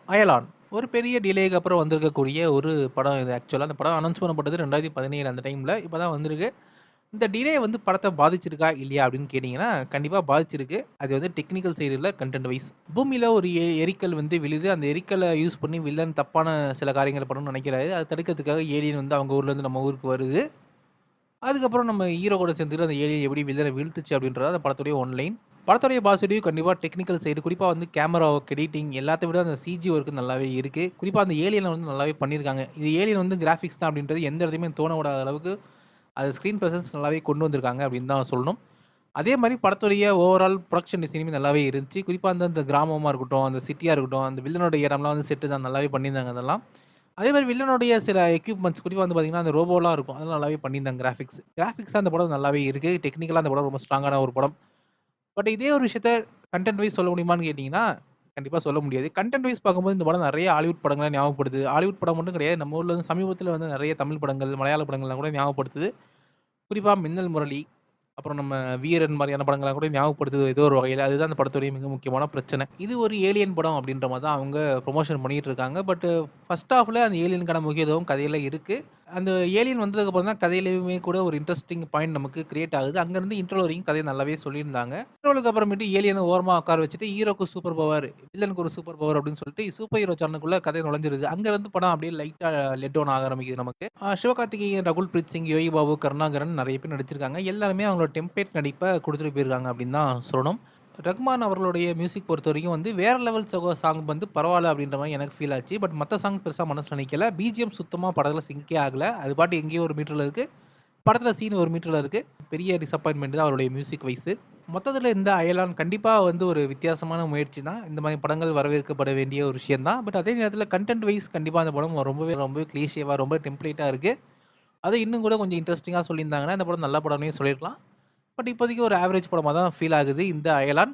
அயலான். ஒரு பெரிய டிலேக்கு அப்புறம் வந்திருக்கக்கூடிய ஒரு படம் இது ஆக்சுவலா. அந்த படம் அனௌன்ஸ் பண்ணப்பட்டது 2017 அந்த டைம்ல. இப்ப தான் வந்திருக்கு. இந்த டிலே வந்து படத்த பாதிச்சிருக்கா? இல்லையா? அப்படின்னு கேட்டீங்கன்னா, கண்டிப்பா பாதிச்சிருக்கு. அது வந்து டெக்னிக்கல் சைடு இல்ல, கன்டென்ட் வைஸ். பூமியில ஒரு எரிக்கல் வந்து விழுது. அந்த எரிக்கல யூஸ் பண்ணி வில்லன் தப்பான சில காரியங்கள பண்ணணும்னு நெனைக்கிறாரு. அத தடுக்கிறதுக்காக ஏலியன் வந்து அவங்க ஊர்லேருந்து நம்ம ஊருக்கு வருது. அதுக்கப்புறம் நம்ம ஹீரோ கூட சேர்ந்துட்டு அந்த ஏலியன் எப்படி வில்லன வீழ்த்துச்சு அப்படின்றது அந்த படத்துடைய ஒன்லைன். படத்துடைய பாசிட்டிவ் கண்டிப்பா டெக்னிக்கல் சைடு குறிப்பா வந்து கேமரா ஒர்க், எடிட்டிங் எல்லாத்த விட அந்த சிஜி ஒர்க் நல்லாவே இருக்கு. குறிப்பா அந்த ஏலியன வந்து நல்லாவே பண்ணியிருக்காங்க. இது ஏலியன் வந்து கிராபிக்ஸ் தான் அப்படின்றது எந்த இடத்துலயுமே தோண விடாத அளவுக்கு அது ஸ்க்ரீன் பிரசன்ஸ் நல்லாவே கொண்டு வந்திருக்காங்க அப்படின்னு தான் சொல்லணும். அதே மாரி படத்துடைய ஓவரால் புரொடக்ஷன் டிசைனுமே நல்லாவே இருந்துச்சு. குறிப்பா அந்த அந்த கிராமமா இருக்கட்டும், அந்த சிட்டியா இருக்கட்டும், அந்த வில்லனோட இடம்லாம் வந்து செட்டு தான் நல்லாவே பண்ணியிருந்தாங்க அதெல்லாம். அதே மாரி வில்லனுடைய சில எக்யூப்மென்ட்ஸ் குறிப்பா வந்து பார்த்தீங்கன்னா, அந்த ரோபோலாம் இருக்கும். அதெல்லாம் நல்லாவே பண்ணியிருந்தாங்க கிராபிக்ஸ். கிராபிக்ஸா அந்த படம் நல்லாவே இருக்கு. டெக்னிக்கலா அந்த படம் ரொம்ப ஸ்ட்ராங்கான ஒரு படம். பட் இதே ஒரு விஷயத்த கன்டென்ட் வைஸ் சொல்ல முடியுமான்னு கேட்டீங்கன்னா, கண்டிப்பா சொல்ல முடியாது. கன்டென்ட் வைஸ் பார்க்கும்போது இந்த படம் நெறைய ஹாலிவுட் படங்கள ஞாபகப்படுத்துது. ஹாலிவுட் படம் மட்டும் கிடையாது. நம்ம ஊர்ல வந்து சமீபத்தில வந்து நெறைய தமிழ் படங்கள், மலையாள படங்கள்லாம் கூட ஞாபகப்படுத்துது. குறிப்பா மின்னல் முரளி, அப்புறம் நம்ம வீரன் மாரியான படங்கள கூட ஞாபகப்படுத்துது ஏதோ ஒரு வகையில. அதுதான் அந்த படத்துடைய மிக முக்கியமான பிரச்சனை. இது ஒரு ஏலியன் படம் அப்படின்ற மாரி தான் அவங்க ப்ரமோஷன் பண்ணிட்டு இருக்காங்க. பட் ஃபர்ஸ்ட் ஹாஃப்ல அந்த ஏலியனுக்கான முக்கியத்துவம் கதையில இருக்கு. அந்த ஏலியன் வந்ததுக்கு அப்புறம் தான் கதையிலயுமே கூட ஒரு இன்ட்ரஸ்டிங் பாயிண்ட் நமக்கு கிரியேட் ஆகுது. அங்கருந்து இன்ட்ரோல வரைக்கும் கதைய நல்லாவே சொல்லியிருந்தாங்க. இன்ட்ரோலுக்கு அப்புறமேட்டு ஏலியன ஓரமா உட்கார வச்சுட்டு ஹீரோக்கு சூப்பர் பவர், வில்லனுக்கு ஒரு சூப்பர் பவர் அப்படின்னு சொல்லிட்டு சூப்பர் ஹீரோ சேனலுக்குள்ள கதை நுழைஞ்சிருது. அங்கருந்து படம் அப்படியே லைட்டா லெட் டவுன் ஆக ஆரம்பிக்குது நமக்கு. சிவகார்த்திகேயன், ரகுல் பிரீத் சிங், யோகி பாபு, கருணாகரன் நெறைய பேர் நடிச்சிருக்காங்க. எல்லாருமே அவங்களோட டெம்ப்ளேட் நடிப்ப குடுத்துட்டு போயிருக்காங்க அப்படின்னு தான் சொல்லணும். ரஹ்மான் அவர்களுடைய மியூசிக் பொறுத்தவரைக்கும் வந்து வேற லெவல் சாங் வந்து பரவால்ல அப்படின்ற மாரி எனக்கு ஃபீல் ஆச்சு. பட் மத்த சாங்ஸ் பெருசா மனசுல நிக்கல. பிஜிஎம் சுத்தமா படத்துல சிங்க்கே ஆகல. அது பாட்டு எங்கேயோ ஒரு மீட்டர்ல இருக்கு. படத்துல சீன் ஒரு மீட்டர்ல இருக்கு. பெரிய டிசப்பாயின்ட்மென்ட் தான் அவருடைய மியூசிக் வைஸ். மொத்தத்துல இந்த அயலான் கண்டிப்பா வந்து ஒரு வித்தியாசமான முயற்சி தான். இந்த மாரி படங்கள் வரவேற்கப்பட வேண்டிய ஒரு விஷயம் தான். பட் அதே நேரத்துல கன்டென்ட் வைஸ் கண்டிப்பா அந்த படம் ரொம்பவே கிளீஷேவா ரொம்ப டெம்ப்ளேட்டா இருக்கு. அத இன்னும் கூட கொஞ்சம் இன்ட்ரஸ்டிங்கா சொல்லியிருந்தாங்கன்னா, இந்த படம் நல்ல படம்னே சொல்லியிருக்கலாம். பட் இப்போதைக்கு ஒரு ஆவரேஜ் படமா தான் ஃபீல் ஆகுது இந்த அயலான்.